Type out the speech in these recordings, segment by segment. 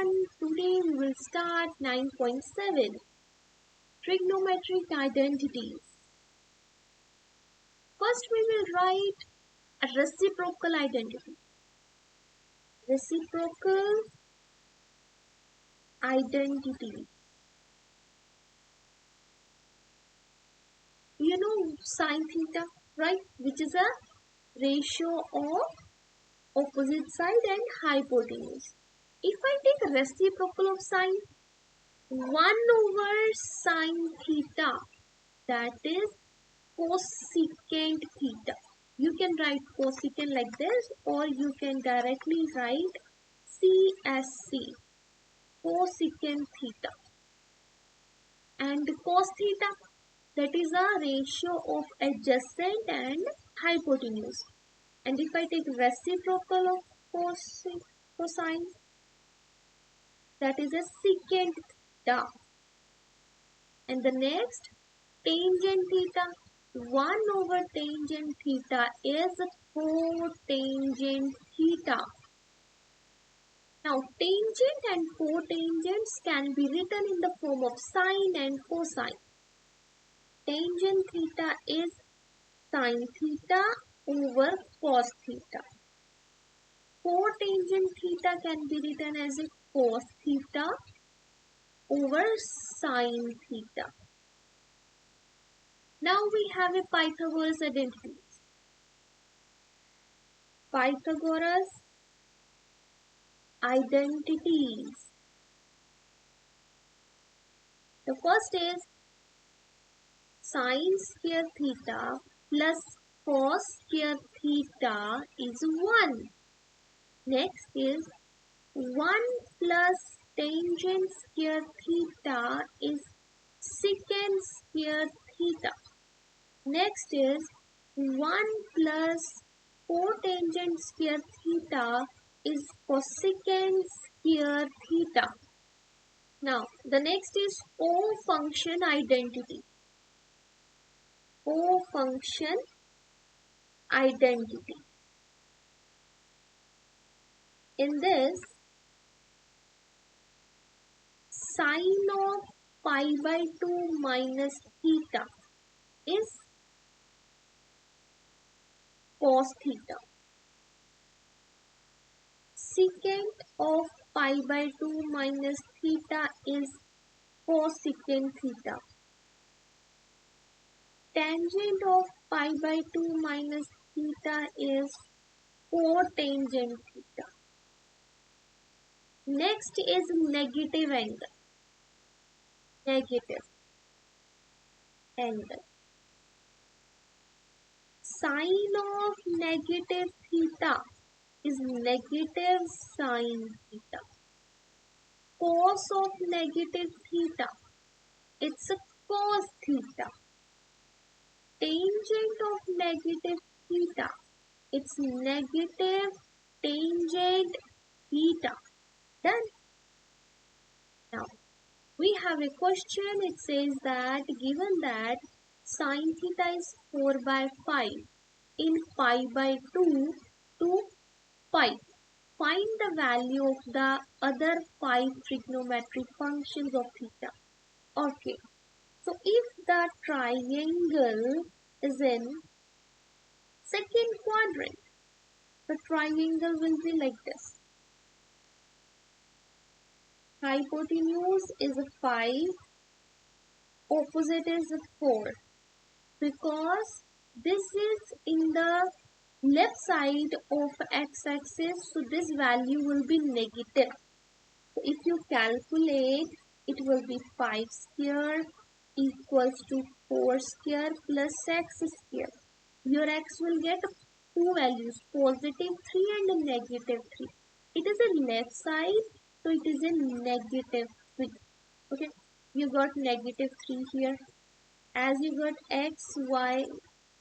everyone, today we will start 9.7 Trigonometric Identities. First we will write a reciprocal identity. Reciprocal identity. You know sine theta, right? Which is a ratio of opposite side and hypotenuse. If I take a reciprocal of sine, 1 over sine theta, that is cosecant theta. You can write cosecant like this, or you can directly write CSC, cosecant theta. And cos theta, that is a ratio of adjacent and hypotenuse. And if I take reciprocal of cosine, that is a secant theta. And the next, tangent theta. 1 over tangent theta is cotangent theta. Now, tangent and cotangents can be written in the form of sine and cosine. Tangent theta is sine theta over cos theta. Cotangent theta can be written as a cos theta over sine theta. Now we have a Pythagorean identities. Pythagorean identities. The first is sine square theta plus cos square theta is 1. Next is 1 plus tangent square theta is secant square theta. Next is 1 plus cotangent square theta is cosecant square theta. Now, the next is O-function identity. O-function identity. In this, sine of pi by 2 minus theta is cos theta. Secant of pi by 2 minus theta is cosecant theta. Tangent of pi by 2 minus theta is cotangent theta. Next is negative angle. Negative angle. Sine of negative theta is negative sine theta. Cos of negative theta, it's a cos theta. Tangent of negative theta, it's negative tangent theta. Done. Now, we have a question. It says that given that sine theta is 4 by 5 in pi by 2 to pi. Find the value of the other 5 trigonometric functions of theta. Okay. So, if the triangle is in second quadrant, the triangle will be like this. Hypotenuse is 5, opposite is 4. Because this is in the left side of x-axis, so this value will be negative. So if you calculate, it will be 5 square equals to 4 square plus x square. Your x will get two values, positive 3 and negative 3. It is in left side, so it is in negative 3. Okay, you got negative 3 here. As you got x, y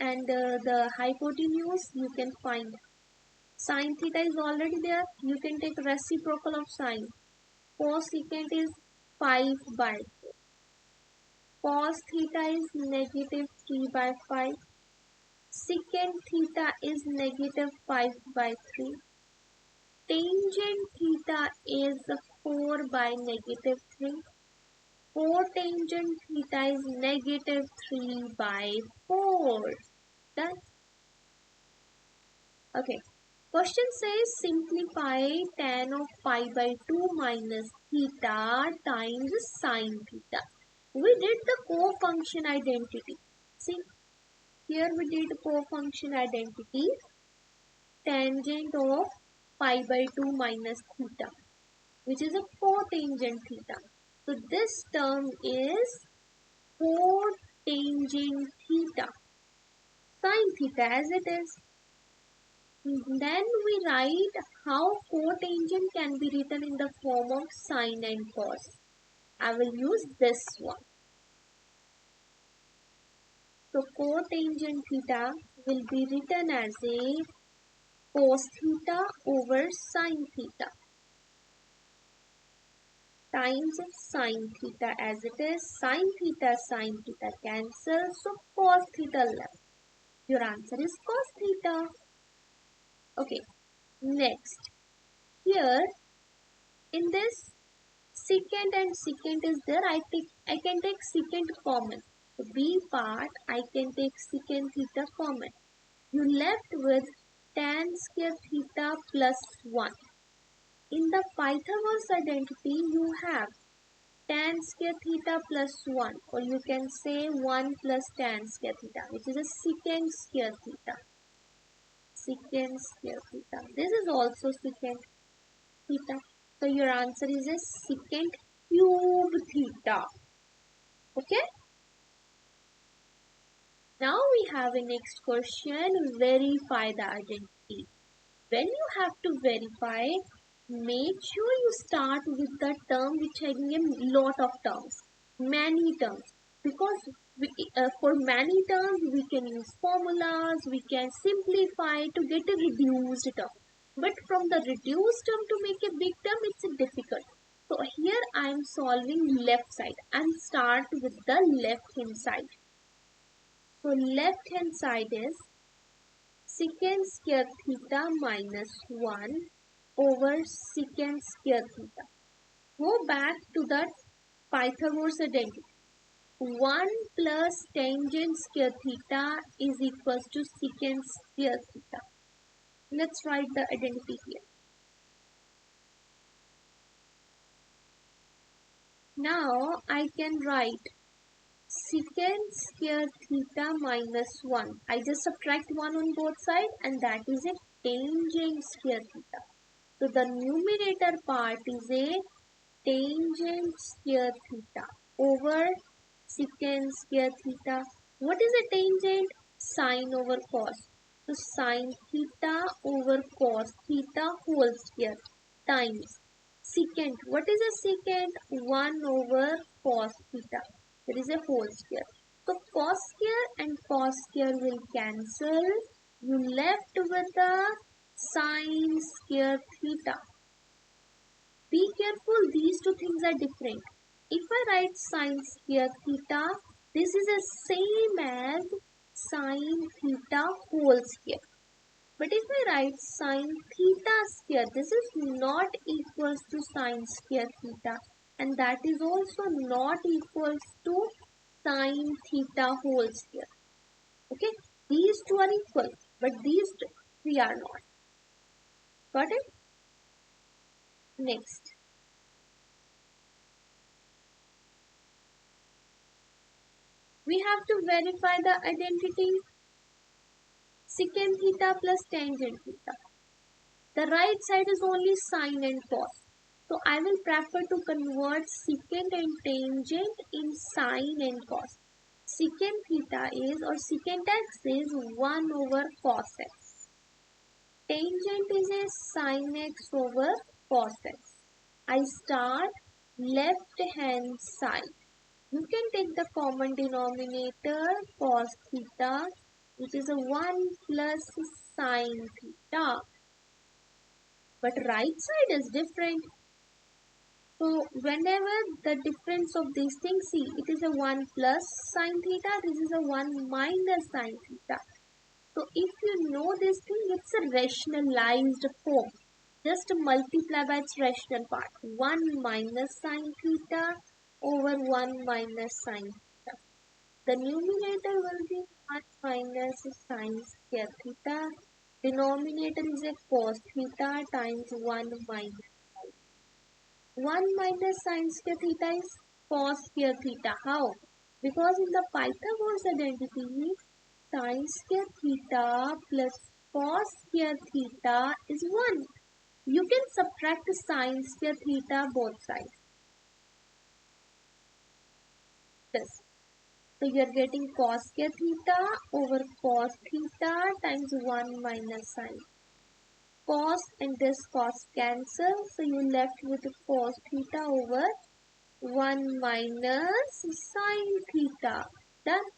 and the hypotenuse, you can find. Sine theta is already there. You can take reciprocal of sine. Cosecant is 5 by 4. Cos theta is negative 3 by 5. Secant theta is negative 5 by 3. Tangent theta is 4 by negative 3. Cotangent theta is negative 3 by 4. Done. Okay. Question says simplify tan of pi by 2 minus theta times sine theta. We did the co-function identity. See, here we did co-function identity. Tangent of pi by 2 minus theta, which is a cotangent theta. So this term is cotangent theta. Sine theta as it is. Then we write how cotangent can be written in the form of sine and cos. I will use this one. So cotangent theta will be written as a cos theta over sine theta times sine theta as it is. Sine theta cancel. So cos theta left. Your answer is cos theta. Okay. Next. Here in this secant and secant is there. I can take secant common. So B part I can take secant theta common. You left with tan square theta plus 1. In the Pythagorean identity you have tan square theta plus 1, or you can say 1 plus tan square theta, which is a secant square theta. Secant square theta. This is also secant theta. So your answer is a secant cube theta. Okay. Now we have a next question. Verify the identity. When you have to verify, make sure you start with the term which having a lot of terms, many terms. Because for many terms we can use formulas, we can simplify to get a reduced term. But from the reduced term to make a big term, it's difficult. So here I am solving left side and start with the left hand side. So left hand side is secant square theta minus 1 over secant square theta. Go back to the Pythagorean identity. 1 plus tangent square theta is equals to secant square theta. Let's write the identity here. Now I can write secant square theta minus 1. I just subtract 1 on both sides and that is a tangent square theta. So the numerator part is a tangent square theta over secant square theta. What is a tangent? Sine over cos. So sine theta over cos theta whole square times secant. What is a secant? 1 over cos theta. There is a whole square. So cos square and cos square will cancel. You left with the sine square theta. Be careful, these two things are different. If I write sine square theta, this is the same as sine theta whole square. But if I write sine theta square, this is not equals to sine square theta, and that is also not equals to sine theta whole square. Okay, these two are equal, but these three are not. Got it? Next. We have to verify the identity. Secant theta plus tangent theta. The right side is only sine and cos. So I will prefer to convert secant and tangent in sine and cos. Secant theta is, or secant x is 1 over cos x. Tangent is a sine x over cos x. I start left hand side. You can take the common denominator cos theta, which is a 1 plus sine theta. But right side is different. So whenever the difference of these things, see, it is a 1 plus sine theta, this is a 1 minus sine theta. So if you know this thing, it's a rationalized form. Just multiply by its rational part. 1 minus sine theta over 1 minus sine theta. The numerator will be 1 minus sine square theta. Denominator is a cos theta times 1 minus sine. 1 minus sine square theta is cos square theta. How? Because in the Pythagorean identity, sine square theta plus cos square theta is 1. You can subtract sine square theta both sides. This. So you are getting cos square theta over cos theta times 1 minus sine. Cos and this cos cancel. So you left with cos theta over 1 minus sine theta. Done.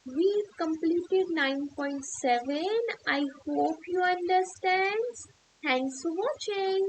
We completed 9.7. I hope you understand. Thanks for watching.